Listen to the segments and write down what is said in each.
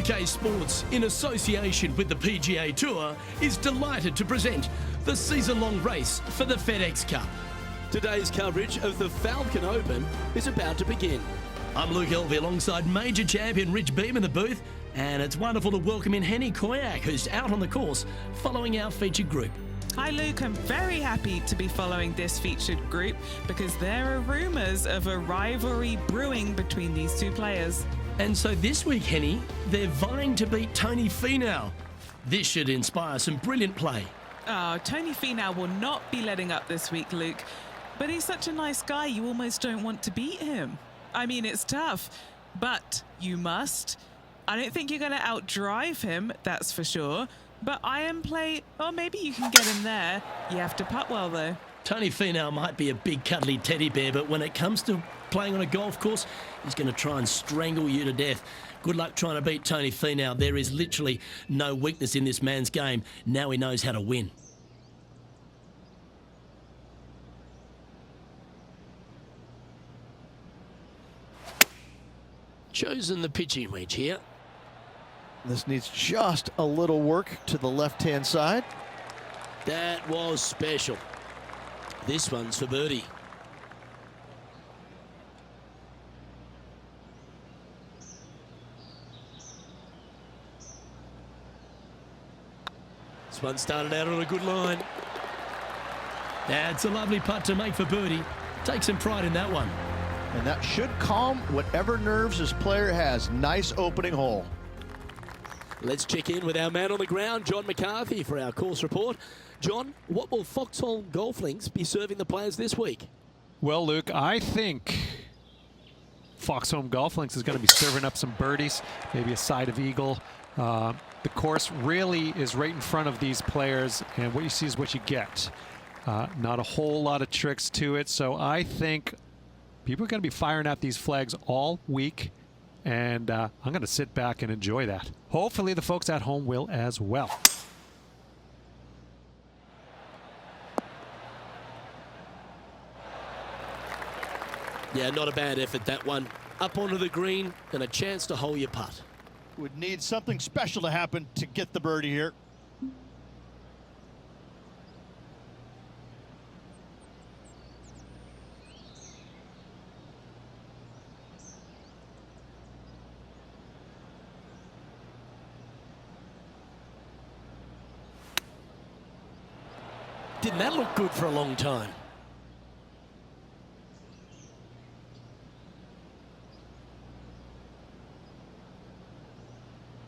Pga Sports, in association with the Pga Tour, is delighted to present the season-long race for the FedEx Cup. Today's coverage of the Falcon Open is about to begin. I'm Luke Elvey alongside major champion Rich Beam in the booth, and it's wonderful to welcome in Henny Koyak, who's out on the course following our featured group. Hi Luke, I'm very happy to be following this featured group because there are rumours of a rivalry brewing between these two players. And so this week, Henny, they're vying to beat Tony Finau. This should inspire some brilliant play. Oh, Tony Finau will not be letting up this week, Luke. But he's such a nice guy, you almost don't want to beat him. I mean, it's tough, but you must. I don't think you're going to outdrive him, that's for sure. But iron play, oh, maybe you can get him there. You have to putt well, though. Tony Finau might be a big cuddly teddy bear, but when it comes to playing on a golf course, he's going to try and strangle you to death. Good luck trying to beat Tony Finau. There is literally no weakness in this man's game. Now he knows how to win. Chosen the pitching wedge here. This needs just a little work to the left-hand side. That was special. This one's for birdie. This one started out on a good line. That's a lovely putt to make for birdie. Take some pride in that one. And that should calm whatever nerves this player has. Nice opening hole. Let's check in with our man on the ground, John McCarthy, for our course report. John, what will Foxhole Golf Links be serving the players this week? Well, Luke, I think Foxhole Golf Links is going to be serving up some birdies, maybe a side of eagle. The course really is right in front of these players, and what you see is what you get. Not a whole lot of tricks to it, so I think people are going to be firing out these flags all week, and I'm going to sit back and enjoy that. Hopefully the folks at home will as well. Yeah, not a bad effort, that one. Up onto the green and a chance to hole your putt. Would need something special to happen to get the birdie here. Didn't that look good for a long time?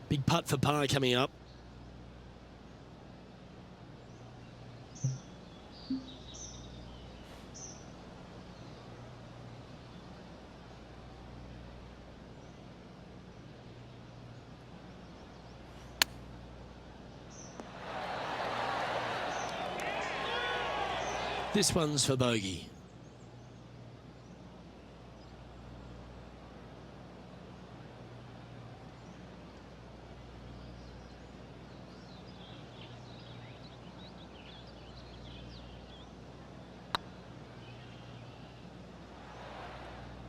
Big putt for par coming up. This one's for bogey.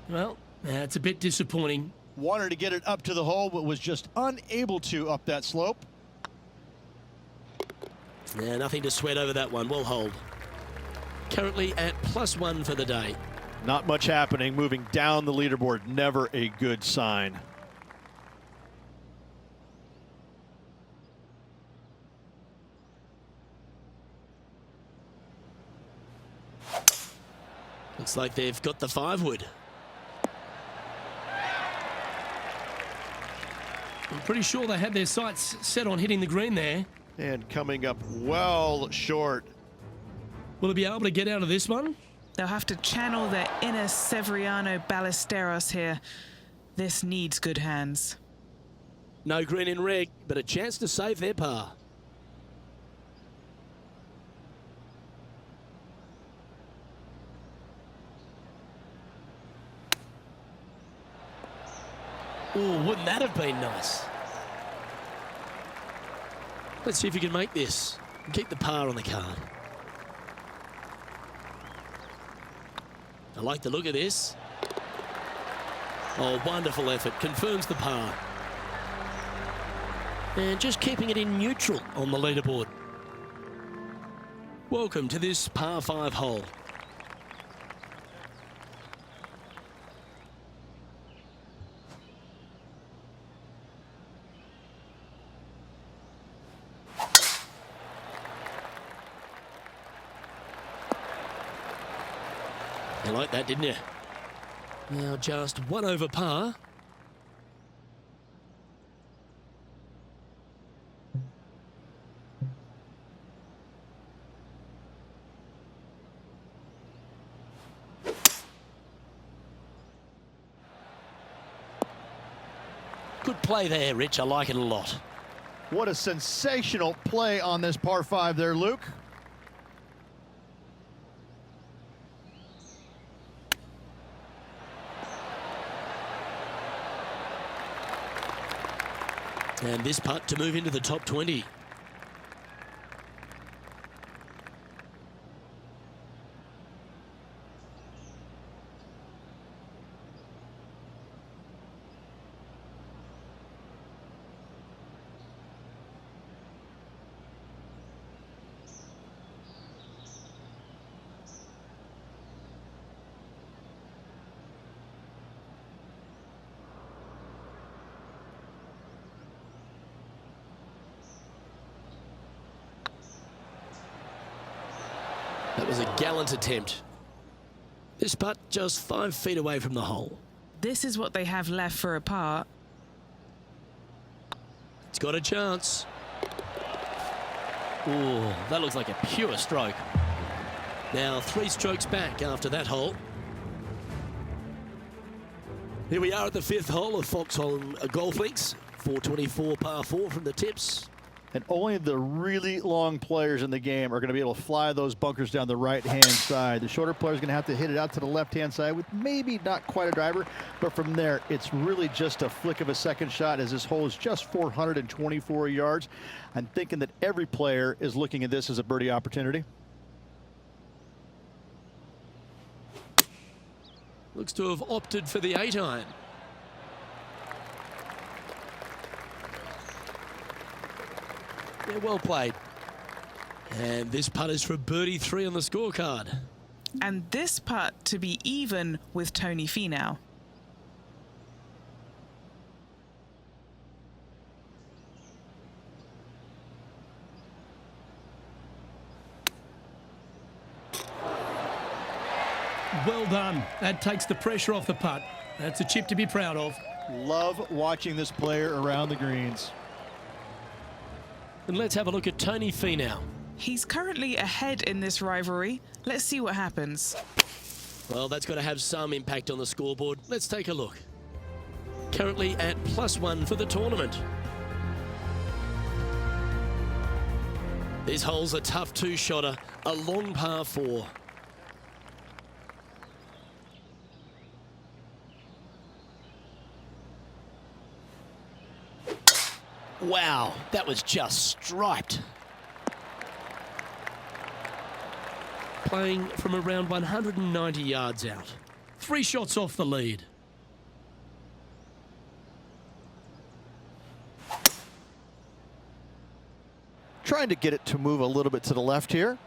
Well, that's a bit disappointing. Wanted to get it up to the hole, but was just unable to up that slope. Yeah, nothing to sweat over that one. We'll hold. Currently at +1 for the day. Not much happening. Moving down the leaderboard, never a good sign. Looks like they've got the 5-wood. I'm pretty sure they had their sights set on hitting the green there. And coming up well short. Will they be able to get out of this one? They'll have to channel their inner Severiano Ballesteros here. This needs good hands. No green in red, but a chance to save their par. Oh, wouldn't that have been nice? Let's see if you can make this and keep the par on the card. I like the look of this. Oh, wonderful effort. Confirms the par. And just keeping it in neutral on the leaderboard. Welcome to this par 5 hole. You like that, didn't you? Now just 1 over par. Good play there, Rich. I like it a lot. What a sensational play on this par 5 there, Luke. And this putt to move into the top 20. That was a gallant attempt. This putt just 5 feet away from the hole. This is what they have left for a par. It's got a chance. Oh, that looks like a pure stroke. Now 3 strokes back after that hole. Here we are at the 5th hole of Foxhole Golf Links. 424 par 4 from the tips. And only the really long players in the game are going to be able to fly those bunkers down the right-hand side. The shorter players are going to have to hit it out to the left-hand side with maybe not quite a driver, but from there, it's really just a flick of a second shot as this hole is just 424 yards. I'm thinking that every player is looking at this as a birdie opportunity. Looks to have opted for the 8-iron. Yeah, well played. And this putt is for birdie 3 on the scorecard. And this putt to be even with Tony Finau. Well done. That takes the pressure off the putt. That's a chip to be proud of. Love watching this player around the greens. And let's have a look at Tony Finau. He's currently ahead in this rivalry. Let's see what happens. Well, that's got to have some impact on the scoreboard. Let's take a look. Currently at +1 for the tournament. This hole's a tough 2-shotter, a long par 4. Wow, that was just striped. Playing from around 190 yards out. 3 shots off the lead. Trying to get it to move a little bit to the left here.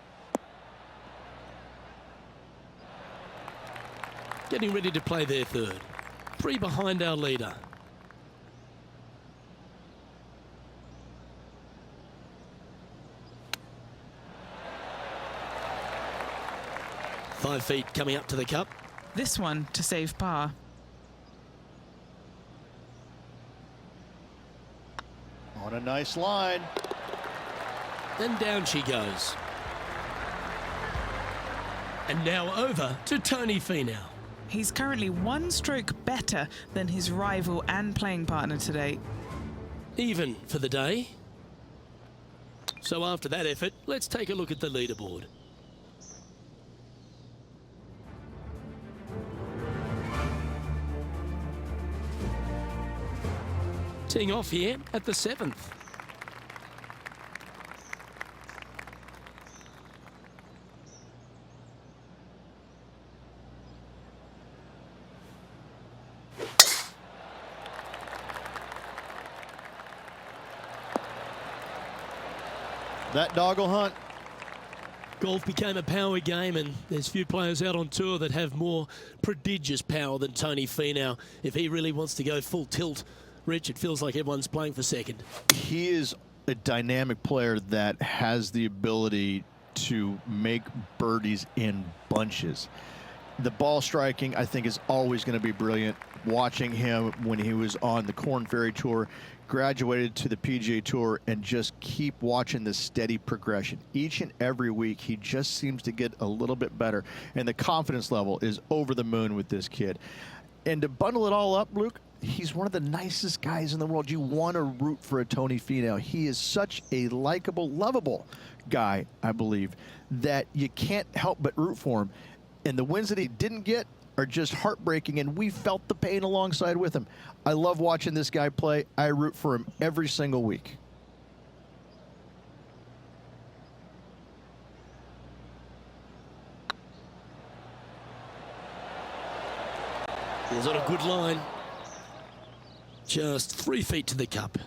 Getting ready to play their third. 3 behind our leader. Five feet coming up to the cup. This one to save par. On a nice line. And down she goes. And now over to Tony Finau. He's currently 1 stroke better than his rival and playing partner today. Even for the day. So after that effort, let's take a look at the leaderboard. Teeing off here at the 7th. That dog will hunt. Golf became a power game, and there's few players out on tour that have more prodigious power than Tony Finau. If he really wants to go full tilt, Rich, it feels like everyone's playing for second. He is a dynamic player that has the ability to make birdies in bunches. The ball striking, I think, is always going to be brilliant. Watching him when he was on the Corn Ferry Tour, graduated to the PGA Tour, and just keep watching the steady progression. Each and every week, he just seems to get a little bit better, and the confidence level is over the moon with this kid. And to bundle it all up, Luke, he's one of the nicest guys in the world. You want to root for a Tony Finau. He is such a likable, lovable guy, I believe, that you can't help but root for him. And the wins that he didn't get are just heartbreaking, and we felt the pain alongside with him. I love watching this guy play. I root for him every single week. He's on a good line. Just 3 feet to the cup.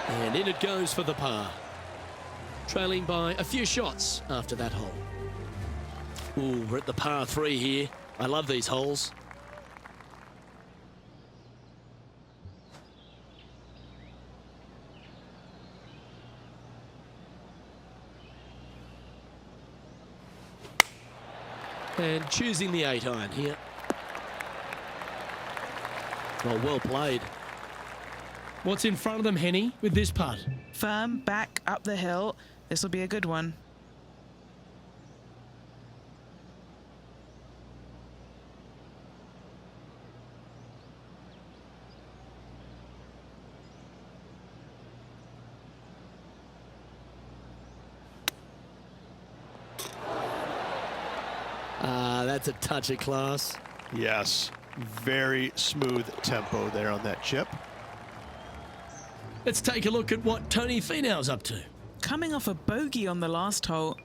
And in it goes for the par. Trailing by a few shots after that hole. Ooh, we're at the par 3 here. I love these holes. And choosing the 8-iron here. Well played. What's in front of them, Henny, with this putt? Firm back up the hill. This will be a good one. That's a touch of class. Yes, very smooth tempo there on that chip. Let's take a look at what Tony Finau's up to. Coming off a bogey on the last hole.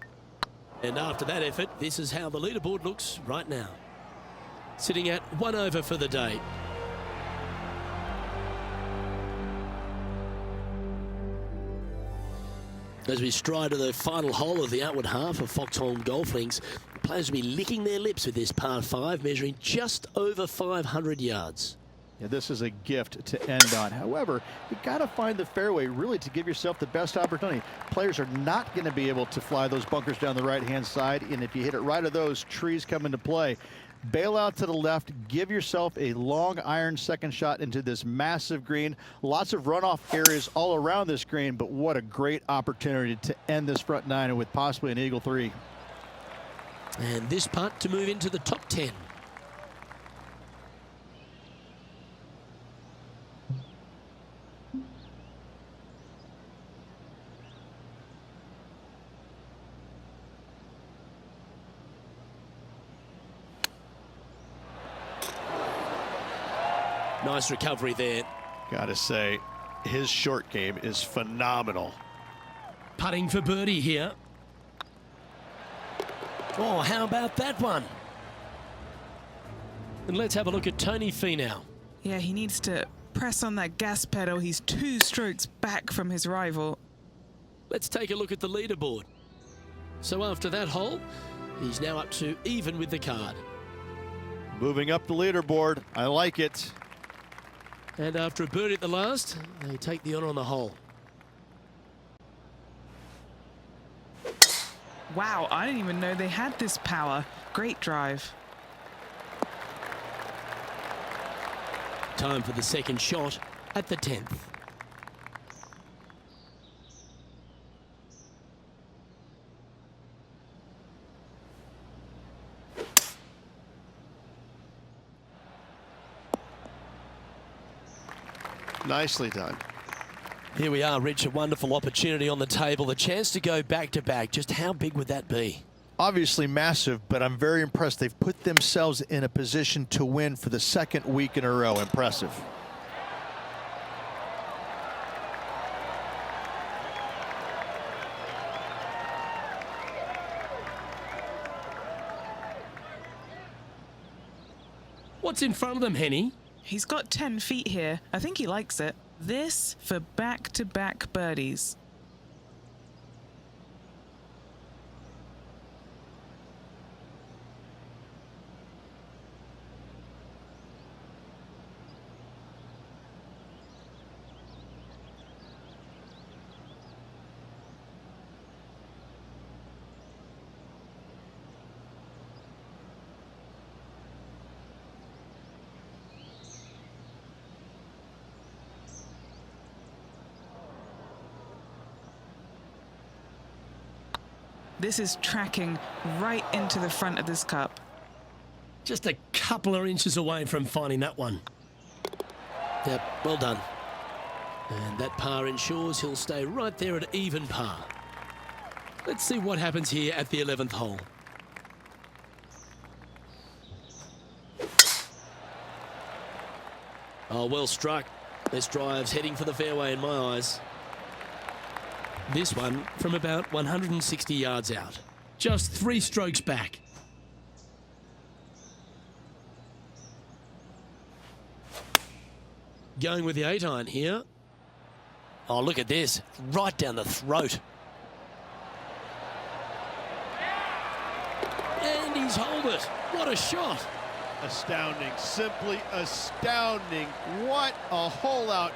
And after that effort, this is how the leaderboard looks right now. Sitting at 1 over for the day. As we stride to the final hole of the outward half of Foxholm Golf Links, players will be licking their lips with this par 5, measuring just over 500 yards. Yeah, this is a gift to end on. However, you got to find the fairway really to give yourself the best opportunity. Players are not going to be able to fly those bunkers down the right-hand side, and if you hit it right of those, trees come into play. Bail out to the left, give yourself a long iron second shot into this massive green. Lots of runoff areas all around this green, but what a great opportunity to end this front nine with possibly an eagle 3. And this putt to move into the top 10. Nice recovery there. Gotta say, His short game is phenomenal. Putting for birdie here. Oh, how about that one? And let's have a look at Tony Finau. Yeah, he needs to press on that gas pedal. He's 2 strokes back from his rival. Let's take a look at the leaderboard. So after that hole, he's now up to even with the card. Moving up the leaderboard. I like it. And after a birdie at the last, they take the honour on the hole. Wow, I didn't even know they had this power. Great drive. Time for the second shot at the 10th. Nicely done. Here we are, Rich, a wonderful opportunity on the table. The chance to go back-to-back. Just how big would that be? Obviously massive, but I'm very impressed. They've put themselves in a position to win for the 2nd week in a row. Impressive. What's in front of them, Henny? He's got 10 feet here. I think he likes it. This for back-to-back birdies. This is tracking right into the front of this cup. Just a couple of inches away from finding that one. Yep, well done. And that par ensures he'll stay right there at even par. Let's see what happens here at the 11th hole. Oh, well struck. This drive's heading for the fairway in my eyes. This one from about 160 yards out. Just 3 strokes back. Going with the 8-iron here. Oh, look at this. Right down the throat. And he's holed it. What a shot. Astounding. Simply astounding. What a hole out.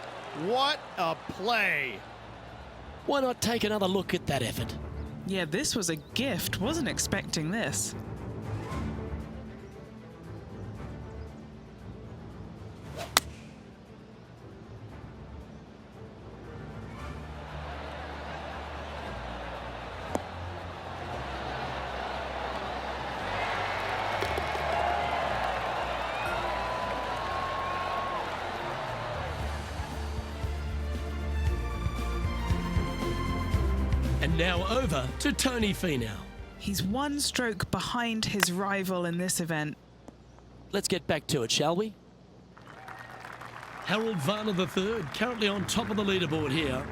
What a play. Why not take another look at that effort? Yeah, this was a gift. Wasn't expecting this. And now over to Tony Finau. He's 1 stroke behind his rival in this event. Let's get back to it, shall we? Harold Varner III currently on top of the leaderboard here.